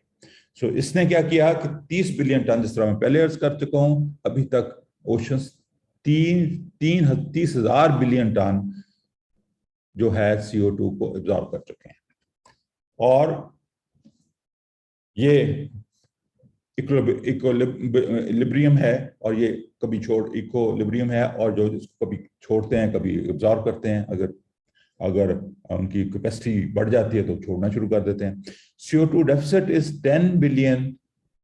सो इसने क्या किया कि 30 बिलियन टन, जिस तरह मैं पहले अर्ज कर चुका हूं, अभी तक ओशंस 30,000 बिलियन टन जो है CO2 को एब्जॉर्ब कर चुके हैं। और ये इक्विलिब्रियम है, और ये कभी इक्विलिब्रियम है, और जो इसको कभी छोड़ते हैं कभी एब्जॉर्ब करते हैं। अगर उनकी कैपेसिटी बढ़ जाती है तो छोड़ना शुरू कर देते हैं। CO2 deficit is 10 billion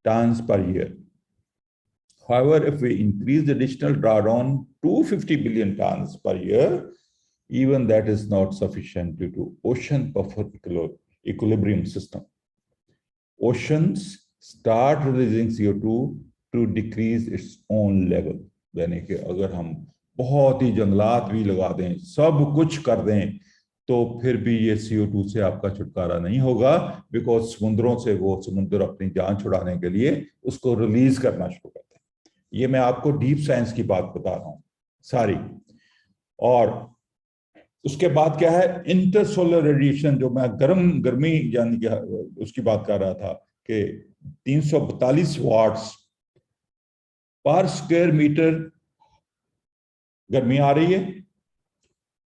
tons per year. However, if we increase the additional drawdown to 50 billion tons per year, even that is not sufficient due to ocean buffer equilibrium system. Oceans start releasing CO2 to decrease its own level. यानी कि अगर हम बहुत ही जंगलात भी लगा दें, सब कुछ कर दें, तो फिर भी ये CO2 से आपका छुटकारा नहीं होगा, बिकॉज समुद्रों से वो समुद्र अपनी जान छुड़ाने के लिए उसको रिलीज करना शुरू करते हैं। ये मैं आपको डीप साइंस की बात बता रहा हूँ सारी। और उसके बाद क्या है, इंटरसोलर रेडिएशन, जो मैं गर्मी यानी कि उसकी बात कर रहा था कि 342 वाट्स पर स्क्वायर मीटर गर्मी आ रही है,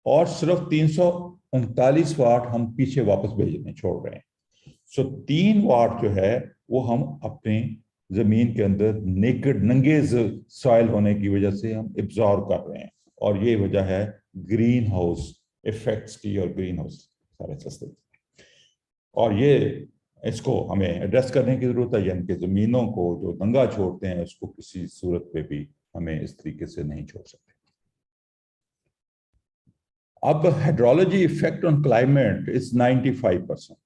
और सिर्फ 339 वाट हम पीछे वापस भेजने छोड़ रहे हैं। सो 3 वाट जो है वो हम अपने जमीन के अंदर नेकेड नंगे सॉइल होने की वजह से हम एब्जॉर्ब कर रहे हैं, और ये वजह है ग्रीन हाउस इफेक्ट्स की और ग्रीन हाउस सारे सिस्टम, और ये इसको हमें एड्रेस करने की जरूरत है, यानी कि जमीनों को जो नंगा छोड़ते हैं उसको किसी सूरत में भी हमें इस तरीके से नहीं छोड़ सकते। अब hydrology effect on climate is 95%।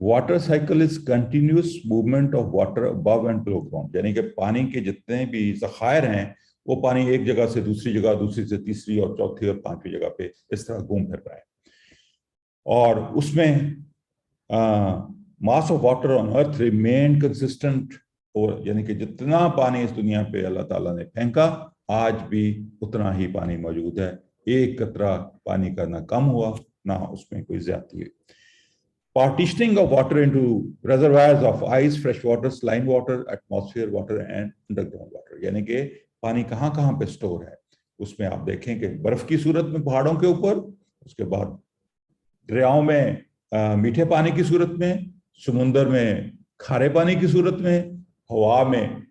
Water cycle is continuous movement of water above and below ground, यानी कि पानी के जितने भी ज़खायर हैं वो पानी एक जगह से दूसरी जगह, दूसरी से तीसरी और चौथी और पांचवी जगह पे इस तरह घूम फिर रहा है। और उसमें mass of water on earth remain consistent, और यानी कि जितना पानी इस दुनिया पे अल्लाह ताला ने फेंका आज भी उतना ही पानी मौजूद है, एक कतरा पानी का ना कम हुआ ना उसमें कोई ज्यादती हुई। Partitioning of water into reservoirs of ice, fresh water, saline water, atmosphere water and underground water, यानी कि पानी कहाँ कहाँ पे स्टोर है उसमें आप देखें कि बर्फ की सूरत में पहाड़ों के ऊपर, उसके बाद दरियाओं में मीठे पानी की सूरत में, समुंदर में खारे पानी की सूरत में, हवा में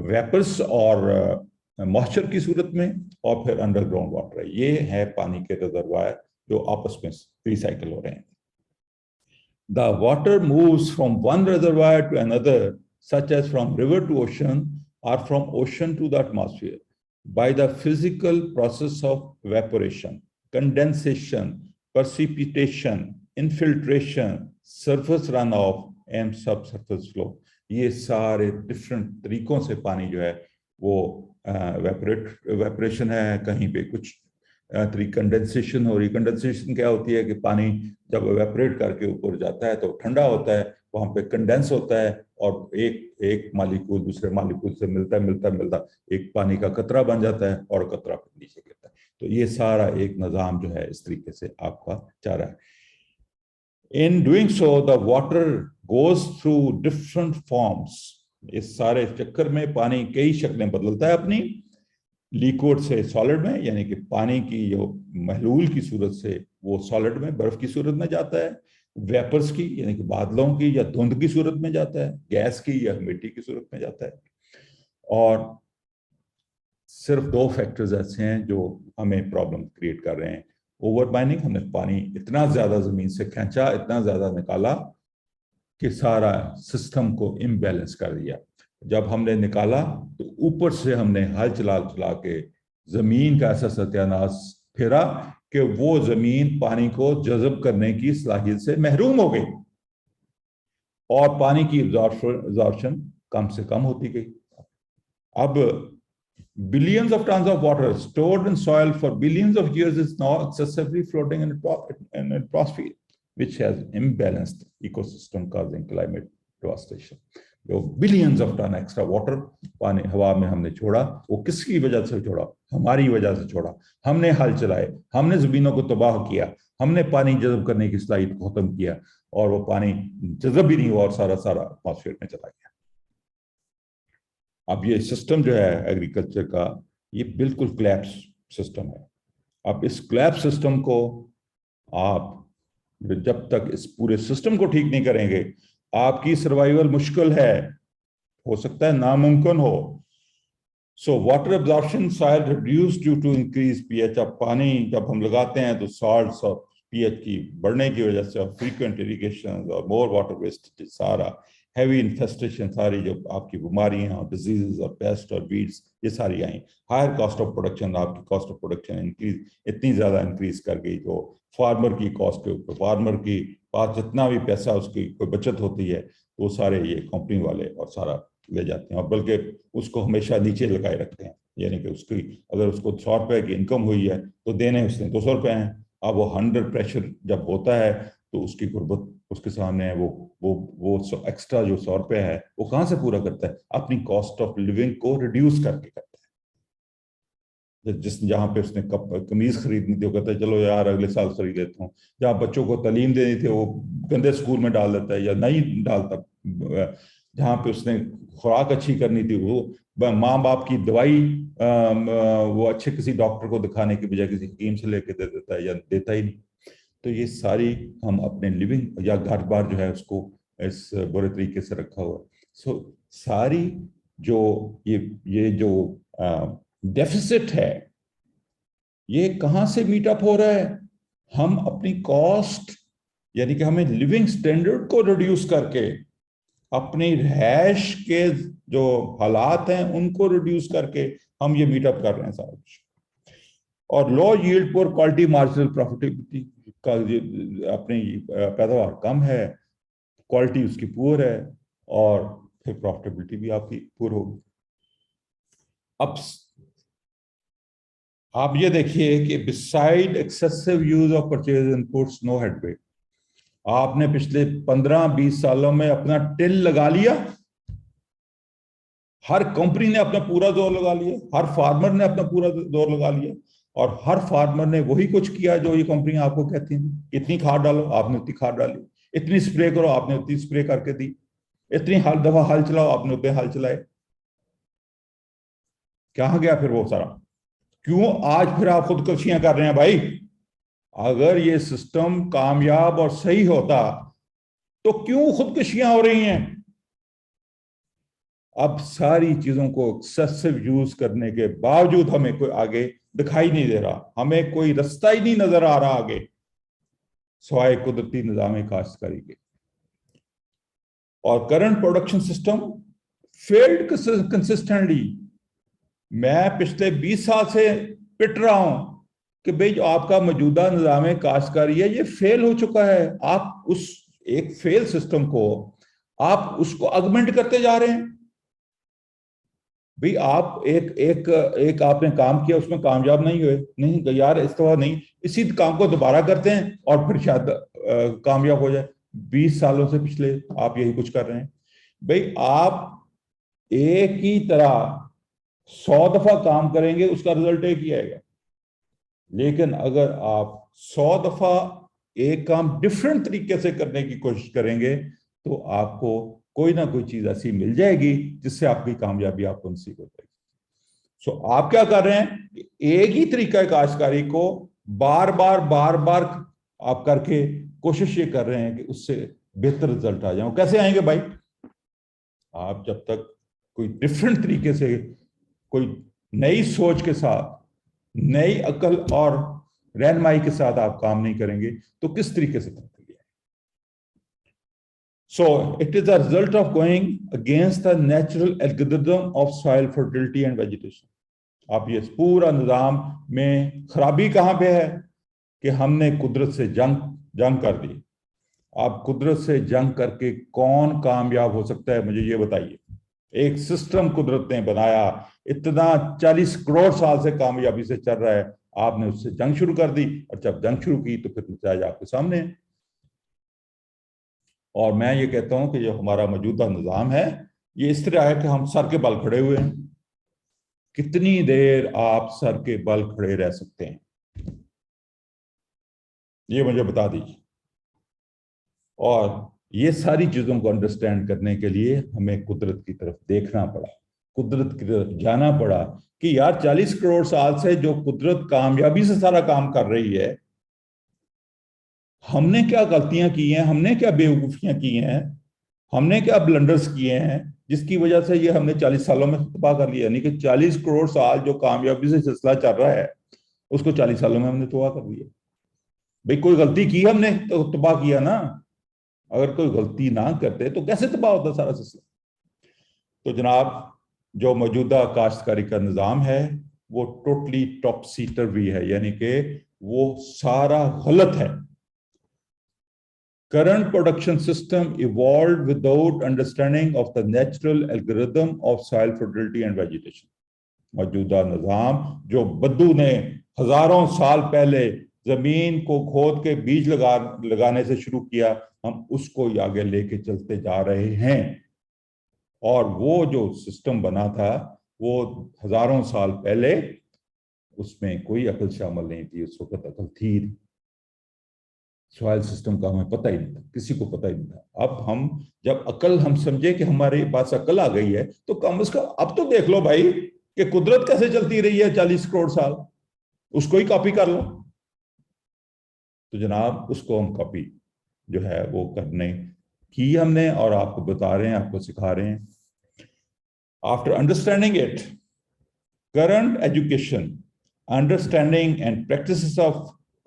वेपर्स और मॉइस्चर की सूरत में, और फिर अंडरग्राउंड वाटर है। ये है पानी के रिजर्वायर जो आपस में रिसाइकल हो रहे हैं। The water moves from one reservoir to another, such as from river to ocean or from ocean to the atmosphere, by the physical process of evaporation, condensation, precipitation, infiltration, surface runoff and subsurface flow. ये सारे different तरीकों से पानी जो है वो evaporation है, कहीं पे कुछ कंडेंसेशन हो रही। कंडेंसेशन क्या होती है कि पानी जब एवेपोरेट करके ऊपर जाता है तो ठंडा होता है, वहां पे कंडेंस होता है और एक मालिक्यूल दूसरे मालिक्यूल से मिलता मिलता एक पानी का कतरा बन जाता है और कतरा फिर नीचे गिरता है। तो ये सारा एक निजाम जो है इस तरीके से आपका जा रहा है। In doing so, the water goes through different forms. इस सारे चक्कर में पानी कई शक्लें बदलता है अपनी, लिक्विड से सॉलिड में, यानी कि पानी की जो महलूल की सूरत से वो सॉलिड में बर्फ की सूरत में जाता है, वेपर्स की यानी कि बादलों की या धुंध की सूरत में जाता है, गैस की या मिट्टी की सूरत में जाता है। और सिर्फ दो फैक्टर्स ऐसे हैं जो हमें प्रॉब्लम क्रिएट कर रहे हैं। ओवर माइनिंग, हमने पानी इतना ज्यादा जमीन से खींचा, इतना ज्यादा निकाला कि सारा सिस्टम को इम्बैलेंस कर दिया। जब हमने निकाला तो ऊपर से हमने हल चला चला के जमीन का ऐसा सत्यानाश फेरा कि वो जमीन पानी को जज़ब करने की सलाहियत से महरूम हो गई और पानी की एब्जॉर्प्शन कम से कम होती गई। अब billions of tons of water stored in soil for billions of years is now excessively floating in the atmosphere, which has imbalanced ecosystem causing climate devastation. जो billions of ton extra water पानी हवा में हमने छोड़ा, वो किसकी वजह से छोड़ा? हमारी वजह से छोड़ा। हमने हल चलाए, हमने जमीनों को तबाह किया, हमने पानी जज़ब करने की सलाहियत को खत्म किया और वो पानी जज़ब भी नहीं हुआ और सारा एटमॉस्फेयर में चला गया। अब ये सिस्टम जो है एग्रीकल्चर का, ये बिल्कुल क्लैप्स सिस्टम है। अब इस क्लैप्स सिस्टम को आप जब तक इस पूरे सिस्टम को ठीक नहीं करेंगे, आपकी सर्वाइवल मुश्किल है, हो सकता है नामुमकिन हो। So water absorption soil reduce due to increase pH. अब पानी जब हम लगाते हैं तो सॉल्ट्स और पीएच की बढ़ने की वजह से, और फ्रीक्वेंट इरिगेशन और मोर वाटर वेस्ट, सारा हैवी इन्फेस्टेशन, सारी जो आपकी बीमारियां और डिजीजेस और पेस्ट और वीड्स, ये सारी आई। हायर कॉस्ट ऑफ प्रोडक्शन, आपकी कॉस्ट ऑफ प्रोडक्शन इंक्रीज इतनी ज़्यादा इंक्रीज कर गई जो फार्मर की कॉस्ट के ऊपर, फार्मर की पास जितना भी पैसा उसकी कोई बचत होती है वो सारे ये कंपनी वाले और सारा ले जाते हैं, और बल्कि उसको हमेशा नीचे लगाए रखते हैं। यानी कि उसकी अगर उसको 100 रुपये की इनकम हुई है तो देने उसने 200 रुपये हैं। अब वो 100 प्रेशर जब होता है तो उसकी गुर्बत उसके सामने है, वो एक्स्ट्रा जो 100 रुपये है वो कहाँ से पूरा करता है? अपनी कॉस्ट ऑफ लिविंग को रिड्यूस करके करता है। जहाँ पे उसने कमीज खरीदनी थी वो कहता है चलो यार अगले साल खरीद लेता हूँ। जहाँ बच्चों को तालीम देनी थी वो गंदे स्कूल में डाल देता है या नहीं डालता। जहाँ पे उसने खुराक अच्छी करनी थी वो माँ बाप की दवाई वो अच्छे किसी डॉक्टर को दिखाने की बजाय किसी हकीम से लेके दे देता है या देता ही नहीं। तो ये सारी हम अपने लिविंग या घर बार जो है उसको इस बुरे तरीके से रखा हुआ। सो सारी जो ये जो डेफिसिट है یہ کہاں سے میٹ اپ ہو رہا ہے؟ ہم اپنی کاسٹ یعنی کہ ہمیں لیونگ سٹینڈرڈ کو ریڈیوس کر کے اپنی رہائش کے جو حالات ہیں ان کو ریڈیوس کر کے ہم یہ میٹ اپ کر رہے ہیں سارا کچھ. اور low yield poor quality marginal profitability کا اپنی پیداوار کم ہے، کوالٹی اس کی پور ہے، اور پھر پروفیٹیبلٹی بھی آپ کی پور ہوگی. اب آپ یہ دیکھیے کہ beside excessive use of purchase inputs no headway. آپ نے پچھلے 15-20 سالوں میں اپنا ٹل لگا لیا، ہر کمپنی نے اپنا پورا زور لگا لیا، ہر فارمر نے اپنا پورا زور لگا لیا، اور ہر فارمر نے وہی کچھ کیا جو یہ کمپنی آپ کو کہتی ہیں. اتنی کھاد ڈالو، آپ نے اتنی کھاد ڈالی، اتنی سپرے کرو، آپ نے اتنی سپرے کر کے دی، اتنی دفعہ ہل چلاؤ، آپ نے اتنے ہل چلائے. کہاں گیا پھر وہ سارا؟ کیوں آج پھر آپ خودکشیاں کر رہے ہیں بھائی؟ اگر یہ سسٹم کامیاب اور صحیح ہوتا تو کیوں خودکشیاں ہو رہی ہیں؟ اب ساری چیزوں کو ایکسیسو یوز کرنے کے باوجود ہمیں کوئی آگے دکھائی نہیں دے رہا، ہمیں کوئی رستہ ہی نہیں نظر آ رہا آگے سوائے قدرتی نظام کاشتکاری کے. اور current production system field consistently. میں پچھلے 20 سال سے پٹ رہا ہوں کہ بھئی جو آپ کا موجودہ نظام کاشتکاری ہے یہ فیل ہو چکا ہے. آپ اس ایک فیل سسٹم کو آپ اس کو اگمنٹ کرتے جا رہے ہیں. بھئی آپ ایک آپ نے کام کیا، اس میں کامیاب نہیں ہوئے، نہیں یار اس طرح نہیں، اسی کام کو دوبارہ کرتے ہیں اور پھر شاید کامیاب ہو جائے. 20 سالوں سے پچھلے آپ یہی کچھ کر رہے ہیں. بھئی آپ ایک ہی طرح 100 دفعہ کام کریں گے، اس کا رزلٹ ایک ہی آئے گا. لیکن اگر آپ 100 دفعہ ایک کام ڈفرینٹ طریقے سے کرنے کی کوشش کریں گے تو آپ کو کوئی نہ کوئی چیز ایسی مل جائے گی جس سے آپ کی کامیابی آپ کو نصیب ہو جائے گی. سو آپ کیا کر رہے ہیں؟ ایک ہی طریقہ کاشتکاری کو بار بار آپ کر کے کوشش یہ کر رہے ہیں کہ اس سے بہتر رزلٹ آ جائیں. کیسے آئیں گے بھائی؟ آپ جب تک کوئی ڈفرینٹ طریقے سے، کوئی نئی سوچ کے ساتھ، نئی عقل اور رہنمائی کے ساتھ آپ کام نہیں کریں گے تو کس طریقے سے کریں گے؟ So it is a result of going against the natural algorithm of soil fertility and vegetation. آپ یہ پورا نظام میں خرابی کہاں پہ ہے کہ ہم نے قدرت سے جنگ کر دی. آپ قدرت سے جنگ کر کے کون کامیاب ہو سکتا ہے مجھے یہ بتائیے. ایک سسٹم قدرت نے بنایا، اتنا 40 کروڑ سال سے کامیابی سے چل رہا ہے، آپ نے اس سے جنگ شروع کر دی، اور جب جنگ شروع کی تو پھر نتائج آپ کے سامنے ہے. اور میں یہ کہتا ہوں کہ جو ہمارا موجودہ نظام ہے یہ اس طرح ہے کہ ہم سر کے بل کھڑے ہوئے ہیں. کتنی دیر آپ سر کے بل کھڑے رہ سکتے ہیں یہ مجھے بتا دیجیے. اور یہ ساری چیزوں کو انڈرسٹینڈ کرنے کے لیے ہمیں قدرت کی طرف دیکھنا پڑا، قدرت کی طرف جانا پڑا کہ یار 40 کروڑ سال سے جو قدرت کامیابی سے سارا کام کر رہی ہے، ہم نے کیا غلطیاں کی ہیں، ہم نے کیا بیوقوفیاں کی ہیں، ہم نے کیا بلنڈرز کیے ہیں جس کی وجہ سے یہ ہم نے 40 سالوں میں تباہ کر لیا. یعنی کہ 40 کروڑ سال جو کامیابی سے سلسلہ چل رہا ہے اس کو 40 سالوں میں ہم نے تباہ کر لیا. بھئی کوئی غلطی کی ہم نے تو تباہ کیا نا. اگر کوئی غلطی نہ کرتے تو کیسے تباہ ہوتا سارا سلسلہ؟ تو جناب جو موجودہ کاشتکاری کا نظام ہے وہ ٹوٹلی ٹاپ سیٹر بھی ہے، یعنی کہ وہ سارا غلط ہے. Current production system evolved without understanding of the natural algorithm of soil fertility and vegetation. موجودہ نظام جو بدو نے ہزاروں سال پہلے زمین کو کھود کے بیج لگانے سے شروع کیا، ہم اس کو آگے لے کے چلتے جا رہے ہیں. اور وہ جو سسٹم بنا تھا وہ ہزاروں سال پہلے اس میں کوئی عقل شامل نہیں تھی. اس وقت عقل تھی، سوائل سسٹم کا ہمیں پتہ ہی نہیں تھا، کسی کو پتہ ہی نہیں تھا. اب ہم جب عقل ہم سمجھے کہ ہمارے پاس عقل آ گئی ہے تو کم از کم اب تو دیکھ لو بھائی کہ قدرت کیسے چلتی رہی ہے 40 کروڑ سال، اس کو ہی کاپی کر لو. تو جناب اس کو ہم کاپی جو ہے وہ کرنے کی ہم نے، اور آپ کو بتا رہے ہیں، آپ کو سکھا رہے ہیں. After understanding it, current education understanding and practices of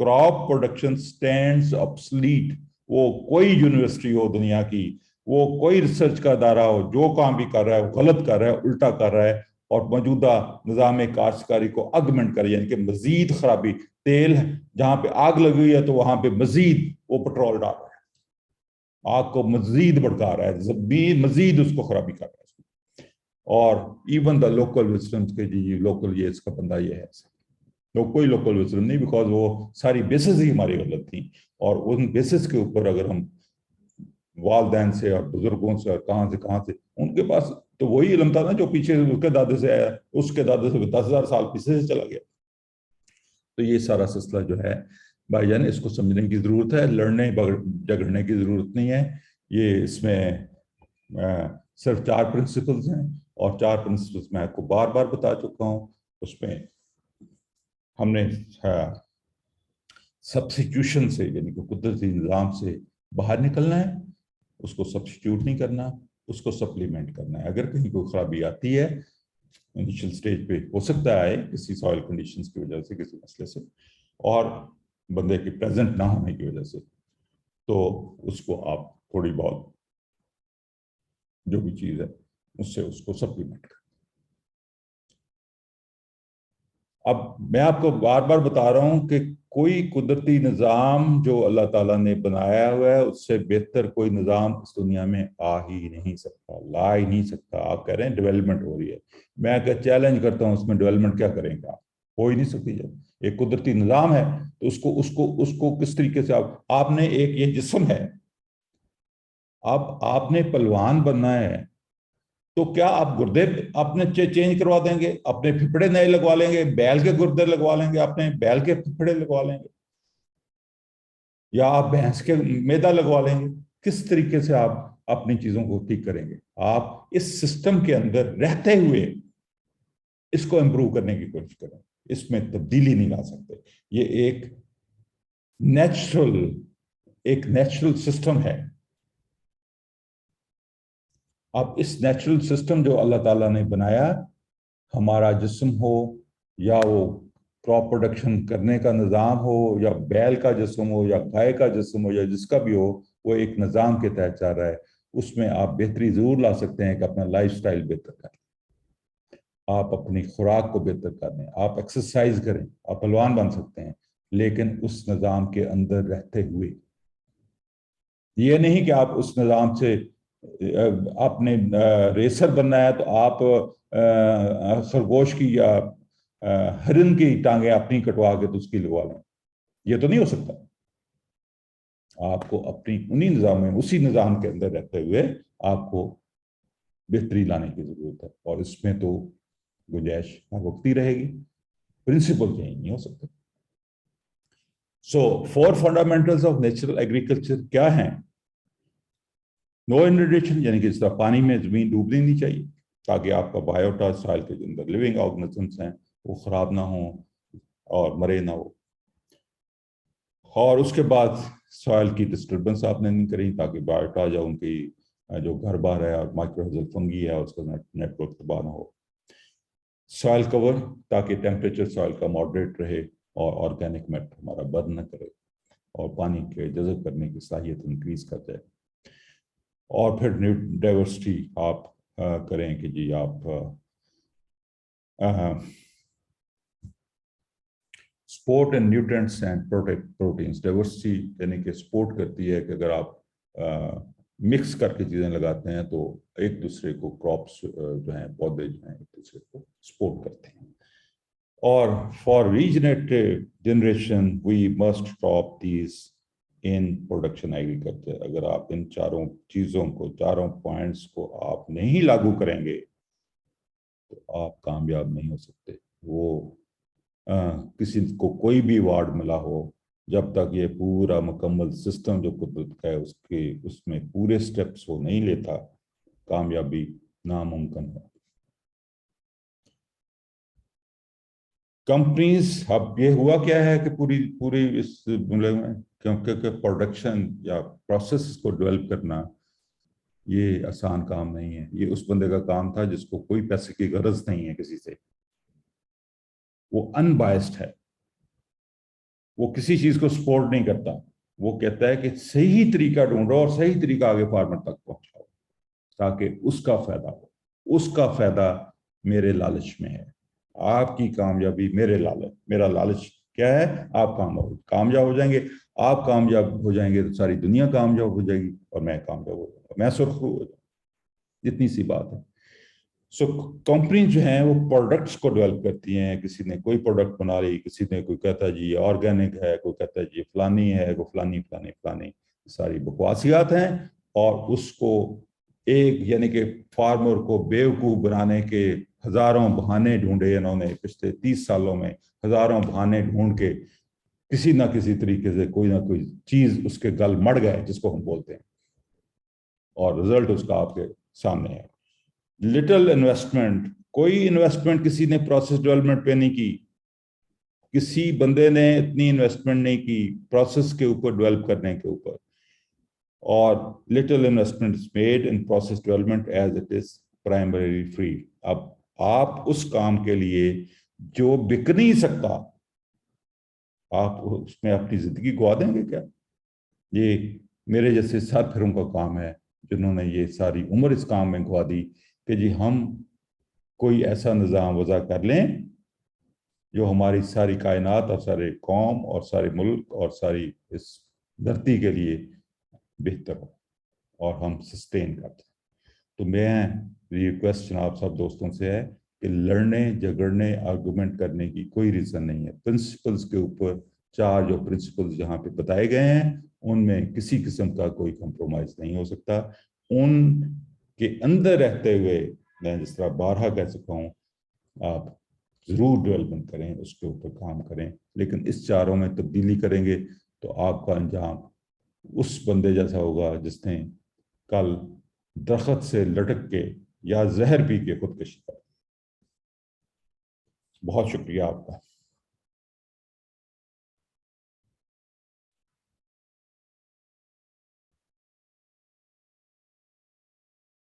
crop production stands obsolete. वो कोई यूनिवर्सिटी हो दुनिया की, वो कोई रिसर्च का अदारा हो, जो काम भी कर रहा है वो गलत कर रहा है, उल्टा कर रहा है, और मौजूदा निज़ाम काश्तकारी को अगमेंट करे, यानी कि मजीद खराबी। तेल जहां पे आग लगी हुई है तो वहां पे मजीद वो पेट्रोल डाल रहा है, आग को मजीद भड़का रहा है, मजीद उसको खराबी कर रहा है। और इवन द लोकल विजडम्स के जी लोकल ये इसका बंदा ये है, तो कोई लोकल विजडम नहीं, बिकॉज वो सारी बेसिस ही हमारी गलत थी। और उन बेसिस के ऊपर अगर हम वालदैन से और बुजुर्गों से और कहाँ से उनके पास तो वही इल्म था ना जो पीछे उसके दादे से आया, उसके दादे से 10,000 साल पीछे से चला गया। तो ये सारा सिलसिला जो है भाईजान, इसको समझने की जरूरत है, लड़ने झगड़ने की जरूरत नहीं है। ये इसमें सिर्फ 4 प्रिंसिपल्स हैं, और 4 प्रिंसिपल्स मैं आपको बार बार बता चुका हूँ। उसमें हमने सब्स्टिट्यूशन से, यानी कि कुदरती निज़ाम से बाहर निकलना है, उसको सब्स्टिट्यूट नहीं करना, उसको सप्लीमेंट करना है। अगर कहीं कोई खराबी आती है इनिशियल स्टेज पे, हो सकता है किसी सॉइल कंडीशंस की वजह से, किसी मसले से, और बंदे के प्रेजेंट ना होने की वजह से, तो उसको आप थोड़ी बहुत जो भी चीज़ है उससे उसको सप्लीमेंट कर। अब मैं आपको बार बार बता रहा हूं कि कोई कुदरती निज़ाम जो अल्लाह ताला ने बनाया हुआ है उससे बेहतर कोई निज़ाम इस दुनिया में आ ही नहीं सकता, ला ही नहीं सकता। आप कह रहे हैं डेवलपमेंट हो रही है, मैं क्या चैलेंज करता हूं, उसमें डेवलपमेंट क्या करेंगे आप? हो ही नहीं सकती। जब एक कुदरती निज़ाम है तो उसको उसको उसको किस तरीके से आपने एक ये जिस्म है, अब आपने पहलवान बनना है, तो क्या आप गुर्दे अपने चेंज करवा देंगे, अपने फिफड़े नए लगवा लेंगे, बैल के गुर्दे लगवा लेंगे, अपने बैल के फिफड़े लगवा लेंगे, या आप भैंस के मैदा लगवा लेंगे? किस तरीके से आप अपनी चीजों को ठीक करेंगे? आप इस सिस्टम के अंदर रहते हुए इसको इंप्रूव करने की कोशिश करें, इसमें तब्दीली नहीं ला सकते। ये नेचुरल एक नेचुरल सिस्टम है। अब इस नेचुरल सिस्टम जो अल्लाह ताला ने बनाया, हमारा जिस्म हो, या वो क्रॉप प्रोडक्शन करने का निज़ाम हो, या बैल का जिस्म हो, या गाय का जिस्म हो, या जिसका भी हो, वो एक निज़ाम के तहत चल रहा है। उसमें आप बेहतरी ज़रूर ला सकते हैं कि अपना लाइफ स्टाइल बेहतर करें, आप अपनी खुराक को बेहतर करें, आप एक्सरसाइज करें, आप पहलवान बन सकते हैं, लेकिन उस निज़ाम के अंदर रहते हुए। ये नहीं कि आप उस निज़ाम से आपने रेसर बनना है तो आप खरगोश की या हरिन की टांगे अपनी कटवा के तो उसकी लगवा लें, ये तो नहीं हो सकता। आपको अपनी उन्हीं निज़ाम में, उसी निज़ाम के अंदर रहते हुए आपको बेहतरी लाने की जरूरत है, और इसमें तो गुंजाइश हर वक्त ही रहेगी, प्रिंसिपल चेंज नहीं हो सकते। सो 4 फंडामेंटल्स ऑफ नेचुरल एग्रीकल्चर क्या है? नो इनडेशन, यानी कि इस तरह पानी में जमीन डूबनी नहीं चाहिए, ताकि आपका बायोटा सॉइल के अंदर लिविंग ऑर्गेनिजम्स हैं वो खराब ना हो और मरे ना हो। और उसके बाद सॉइल की डिस्टर्बेंस आपने नहीं करी, ताकि बायोटा या उनकी जो घर बार है और माइक्रोजल फंगी है उसका नेटवर्क तबाह ना हो। सॉइल कवर, ताकि टेम्परेचर सॉइल का मॉडरेट रहे और ऑर्गेनिक मैटर हमारा बर्न न करे, और पानी के जज़ब करने की साहियत इंक्रीज कर जाए। और फिर डाइवर्सिटी आप करें कि जी आप support and nutrients and protect proteins. Diversity यानी कि सपोर्ट करती है कि अगर आप मिक्स करके चीज़ें लगाते हैं तो एक दूसरे को क्रॉप्स जो हैं, पौधे जो हैं, एक दूसरे को सपोर्ट करते हैं। और for regenerative generation we must drop these in production agriculture. अगर आप इन चारों चीज़ों को, चारों पॉइंट्स को आप नहीं लागू करेंगे तो आप कामयाब नहीं हो सकते। वो किसी को कोई भी अवार्ड मिला हो, जब तक ये पूरा मुकम्मल सिस्टम जो कुदरत का है उसके उसमें पूरे स्टेप्स वो नहीं लेता, कामयाबी नामुमकिन है। कंपनीज, अब ये हुआ क्या है कि पूरी पूरी इस मामले में, क्योंकि प्रोडक्शन या प्रोसेस को डेवलप करना ये आसान काम नहीं है। ये उस बंदे का काम था जिसको कोई पैसे की गरज नहीं है किसी से, وہ अनबायस्ड है, वो किसी चीज को सपोर्ट नहीं करता, वो कहता है कि सही तरीका ढूंढो और सही तरीका आगे फार्मर तक पहुंचाओ ताकि उसका फायदा हो। उसका फायदा मेरे लालच में है, आपकी कामयाबी मेरे लालच, मेरा लालच क्या है, आप कामयाब हो जाएंगे, आप कामयाब हो जाएंगे तो सारी दुनिया कामयाब हो जाएगी और मैं कामयाब हो जाऊंगा, मैं सुरखरू हो जाऊंगा। इतनी सी बात है। सो कंपनी जो है वो प्रोडक्ट्स को डेवलप करती हैं, किसी ने कोई प्रोडक्ट बना ली, किसी ने कोई कहता है जी ऑर्गेनिक है, कोई कहता है जी फलानी है, कोई फलानी फलानी फलानी, सारी बकवासियात हैं। और उसको एक यानी कि फार्मर को बेवकूफ़ बनाने के हजारों बहाने ढूंढे इन्होंने पिछले 30 सालों में, हजारों बहाने ढूंढ के किसी ना किसी तरीके से कोई ना कोई चीज उसके गल मड़ गए जिसको हम बोलते हैं, और रिजल्ट उसका आपके सामने है। लिटिल इन्वेस्टमेंट, कोई इन्वेस्टमेंट किसी ने प्रोसेस डेवलपमेंट पे नहीं की, किसी बंदे ने इतनी इन्वेस्टमेंट नहीं की प्रोसेस के ऊपर डेवलप करने के ऊपर, और little investment made in process development as it is primary free. अब आप उस काम के लिए जो बिक नहीं सकता, आप उसमें अपनी जिंदगी गवा देंगे क्या? ये मेरे जैसे साथियों का काम है जिन्होंने ये सारी उम्र इस काम में गवा दी कि जी हम कोई ऐसा निज़ाम वज़ा कर लें जो हमारी सारी कायनात और सारे कौम और सारे मुल्क और सारी इस धरती के लिए बेहतर हो और हम सस्टेन करते हैं। तो मैं रिक्वेस्ट जनाब सब दोस्तों से है कि लड़ने झगड़ने आर्गूमेंट करने की कोई रीज़न नहीं है। प्रिंसिपल्स के ऊपर, चार जो प्रिंसिपल्स जहाँ पे बताए गए हैं उनमें किसी किस्म का कोई कंप्रोमाइज नहीं हो सकता। उन के अंदर रहते हुए मैं जिस तरह बारहा कह चुका हूँ, आप जरूर डेवलपमेंट करें, उसके ऊपर काम करें, लेकिन इस चारों में तब्दीली करेंगे तो आपका अंजाम उस बंदे जैसा होगा जिसने कल दरख्त से लटक के या जहर पी के खुदकशी कर। बहुत शुक्रिया आपका।